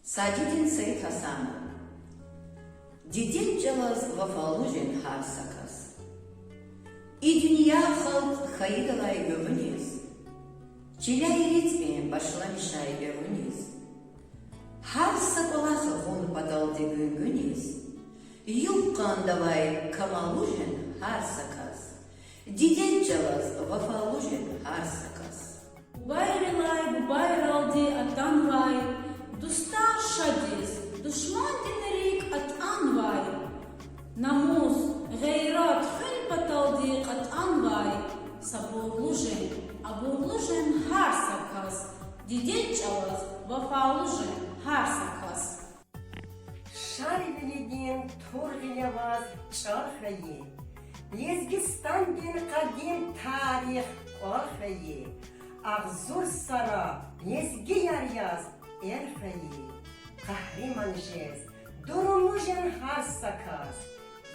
Sadidin Said Hasanov. Didin Jalaz Vafalujin har sakas. И dünya halk hayırlay gövüniz. Çilay ritmi başlamışay gövüniz. Har sakolasa hun padaldı güngüniz. Yupkan davay kamalujin har sakas. Didin Jalaz Vafalujin har sakas. Bayrılay bayraldı atan vay, dustar şadiz, düşman dinlerik atan vay. Namus, gayrat, hün pataldı atan vay, saburlujen, aburlujen har sakas, didin çalaz, vafallujen har sakas. Шари билигин тургиляваз чархае, Лезгистан бин кадим тарих орхае, Агзур сара лезги яряз эрхае, Кахриман жез, дурумужен хар саказ,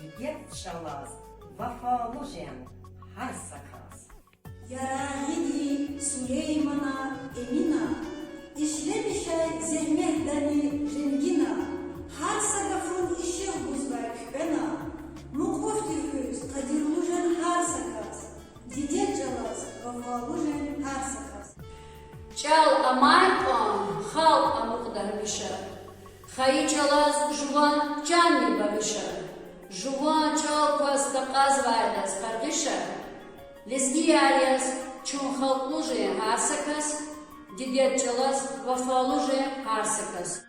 Дидет чалаз, вафалужен хар саказ. Yarahidi Süleyman'a Emina, işlemişay zermehdani rengina, har sagafın işi buzlar küpena, mukoftifüz kadirlujen har sakas, didet calaz vafalujen har sakas. Çal amaypon, hal amukdarmışa, Xayi çalaz juvan canli babışa, Juvan çal pasta qazvaydas qarqışa, Lezgi yaryas çun halkluje har sakas, Didet çalaz vafaluje har sakas.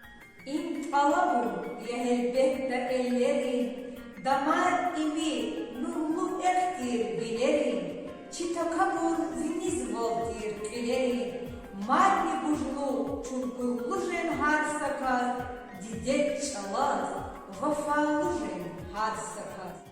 İn talabu elbette ellerin, damar imi nurlu ektir bilerin, çitakabur viniz voltir kilerin, madni bujlu çunkurlujen har sakas, didet çalaz, vafalujen har sakas.